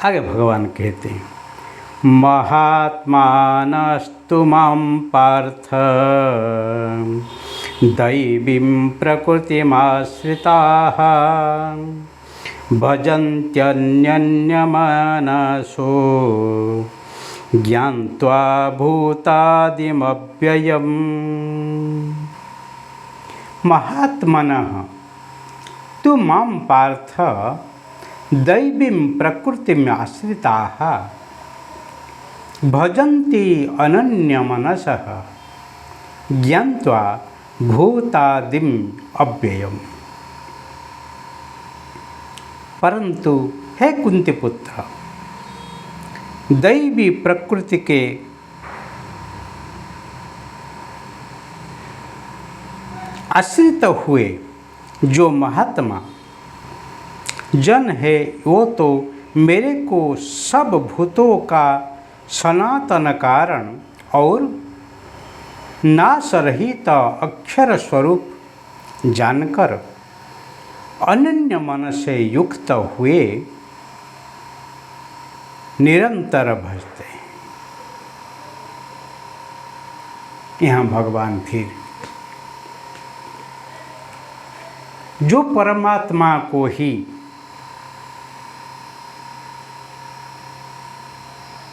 आगे भगवान कहते हैं, महात्मानस्तु मां पार्थ दैवीं प्रकृतिमाश्रिताः भजन्त्यन्यन्यमनसो ज्ञात्वा भूतादिमव्ययम्। महात्मनः तु मां पार्थ दैवीं प्रकृतिम् आश्रिताः भजन्ति अनन्यमनसः ज्ञात्वा भूतादिम् अव्ययम्। परंतु हे कुंती पुत्र, दैवी प्रकृति के आश्रित हुए जो महात्मा जन है वो तो मेरे को सब भूतों का सनातन कारण और नाशरहित अक्षर स्वरूप जानकर अनन्य मन से युक्त हुए निरंतर भजते हैं। यहाँ भगवान फिर जो परमात्मा को ही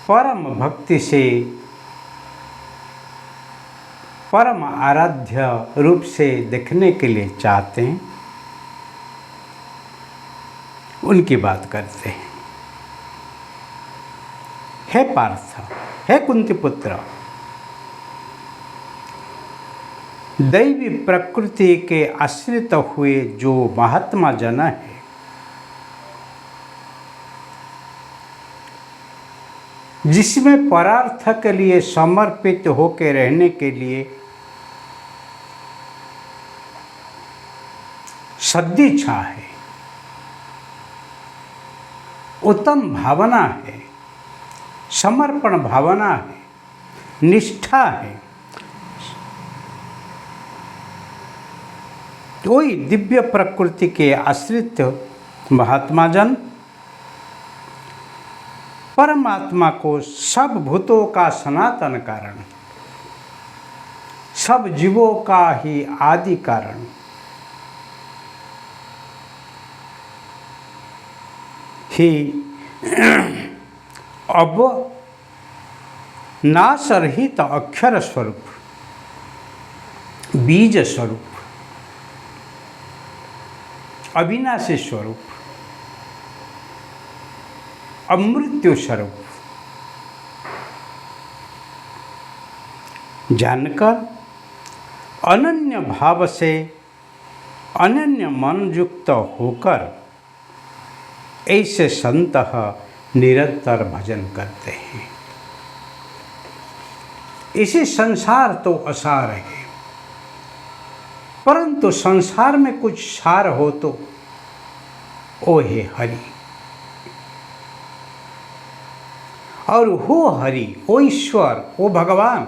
परम भक्ति से परम आराध्य रूप से देखने के लिए चाहते हैं, उनकी बात करते हैं। हे पार्थ, हे कुंती पुत्र, दैवी प्रकृति के आश्रित हुए जो महात्मा जन है, जिसमें परार्थ के लिए समर्पित होकर रहने के लिए सद्इच्छा है, उत्तम भावना है, समर्पण भावना है, निष्ठा है, कोई दिव्य प्रकृति के आश्रित महात्मा जन परमात्मा को सब भूतों का सनातन कारण, सब जीवों का ही आदि कारण, ही अब नाशरहित अक्षर स्वरूप, बीज स्वरूप, अविनाशी स्वरूप, अमृत्यु स्वरूप जानकर अनन्य भाव से अनन्य मन युक्त होकर ऐसे संत निरंतर भजन करते हैं। इसी संसार तो असार है, परंतु संसार में कुछ सार हो तो ओ है हरि, और हो हरि, ओ ईश्वर, ओ भगवान,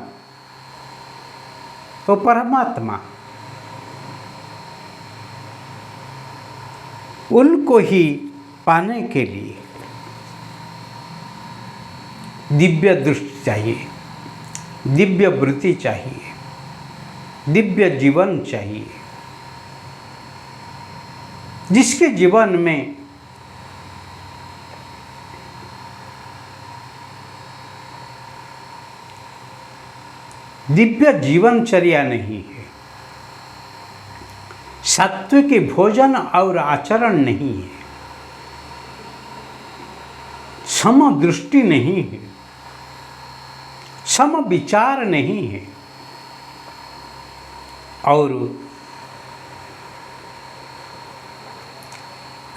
ओ परमात्मा, उनको ही पाने के लिए दिव्य दृष्टि चाहिए, दिव्य वृत्ति चाहिए, दिव्य जीवन चाहिए, जिसके जीवन में दिव्य जीवनचर्या नहीं है, सात्विक भोजन और आचरण नहीं है, समदृष्टि नहीं है, सम विचार नहीं है, और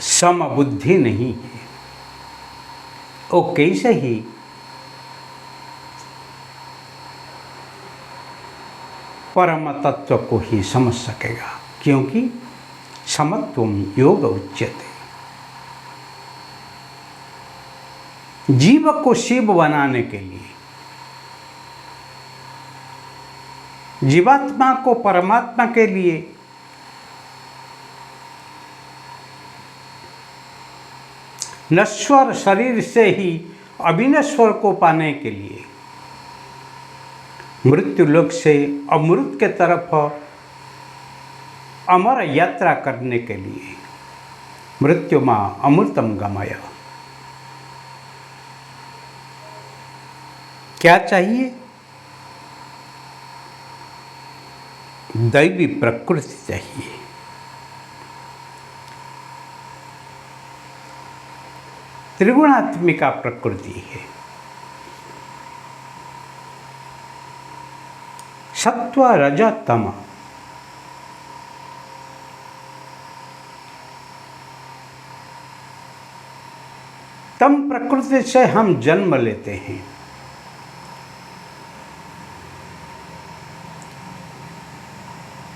समबुद्धि नहीं है, वो कैसे ही परम तत्व को ही समझ सकेगा, क्योंकि समत्वम योग उच्यते। जीव को शिव बनाने के लिए, जीवात्मा को परमात्मा के लिए नश्वर शरीर से ही अविनश्वर को पाने के लिए, मृत्यु लोक से अमृत के तरफ अमर यात्रा करने के लिए, मृत्यु माँ अमृतम गमय। क्या चाहिए? दैवी प्रकृति चाहिए। त्रिगुणात्मिका प्रकृति है। सत्व रज तम। तम प्रकृति से हम जन्म लेते हैं।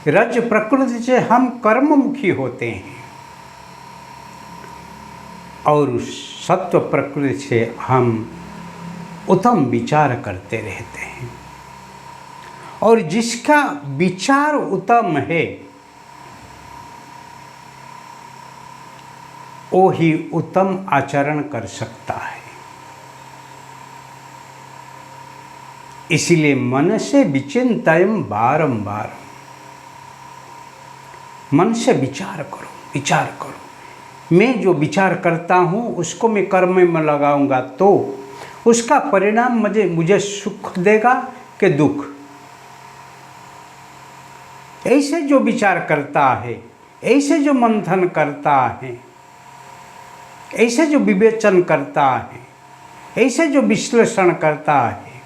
रज प्रकृति से हम कर्ममुखी होते हैं और सत्व प्रकृति से हम उत्तम विचार करते रहते हैं। और जिसका विचार उत्तम है वो ही उत्तम आचरण कर सकता है। इसलिए मन से विचिंतयम बारंबार, मन से विचार करो, विचार करो। मैं जो विचार करता हूँ उसको मैं कर्म में लगाऊंगा तो उसका परिणाम मुझे सुख देगा कि दुख। ऐसे जो विचार करता है, ऐसे जो मंथन करता है, ऐसे जो विवेचन करता है, ऐसे जो विश्लेषण करता है,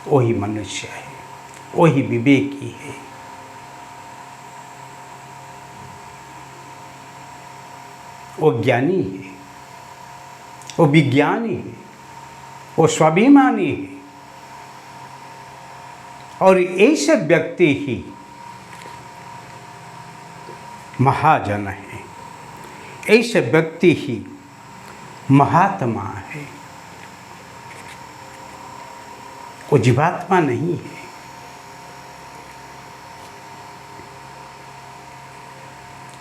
वही मनुष्य है, वही विवेकी है। वो ज्ञानी है, वो विज्ञानी है, वो स्वाभिमानी है। और ऐसे व्यक्ति ही महाजन है, ऐसे व्यक्ति ही महात्मा है। वो जीवात्मा नहीं है।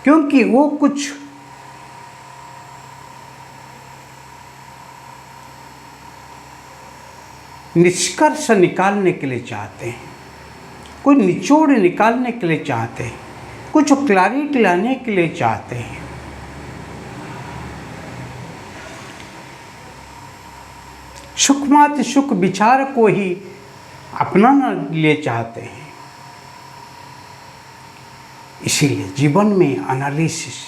क्योंकि वो कुछ निष्कर्ष निकालने के लिए चाहते हैं, कोई निचोड़ निकालने के लिए चाहते हैं, कुछ क्लैरिटी लाने के लिए चाहते हैं। सुखमात सुख विचार को ही अपनाना लिए चाहते हैं। इसीलिए जीवन में एनालिसिस,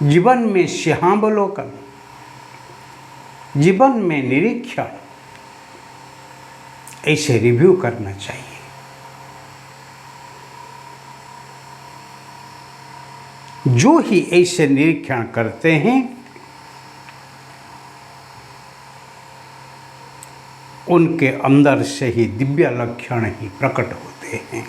जीवन में सिंहावलोकन, जीवन में निरीक्षण, ऐसे रिव्यू करना चाहिए। जो ही ऐसे निरीक्षण करते हैं उनके अंदर से ही दिव्य लक्षण ही प्रकट होते हैं।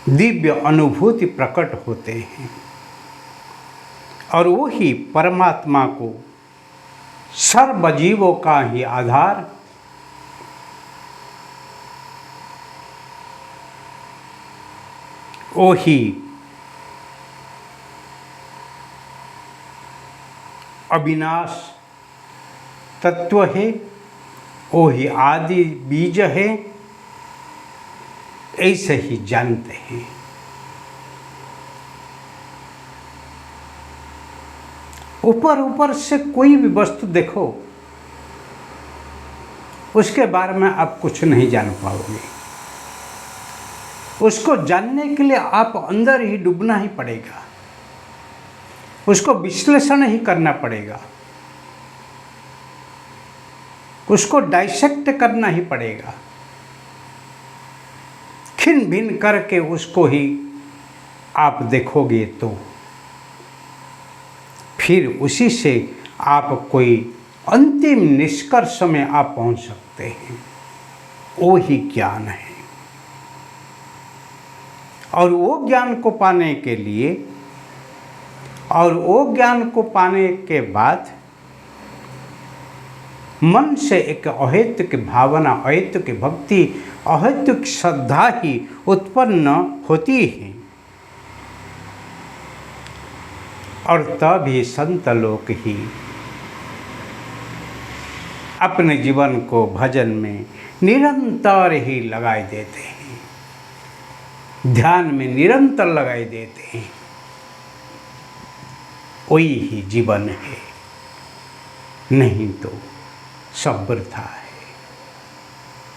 दिव्य अनुभूति प्रकट होते हैं और वो ही परमात्मा को सर्वजीवों का ही आधार, वो ही अविनाश तत्व है, वो ही आदि बीज है। ऐसे ही जानते हैं। ऊपर ऊपर से कोई भी वस्तु देखो, उसके बारे में आप कुछ नहीं जान पाओगे। उसको जानने के लिए आप अंदर ही डूबना ही पड़ेगा, उसको विश्लेषण ही करना पड़ेगा, उसको डाइसेक्ट करना ही पड़ेगा। खिन भिन करके उसको ही आप देखोगे तो फिर उसी से आप कोई अंतिम निष्कर्ष में आप पहुंच सकते हैं। वो ही ज्ञान है। और वो ज्ञान को पाने के लिए, और वो ज्ञान को पाने के बाद मन से एक अहेतुक भावना, अहेतुक भक्ति अहैतुक श्रद्धा ही उत्पन्न होती है और तभी संत लोग ही अपने जीवन को भजन में निरंतर ही लगाए देते हैं, ध्यान में निरंतर लगाए देते हैं। वही ही जीवन है, नहीं तो सब वृथा है।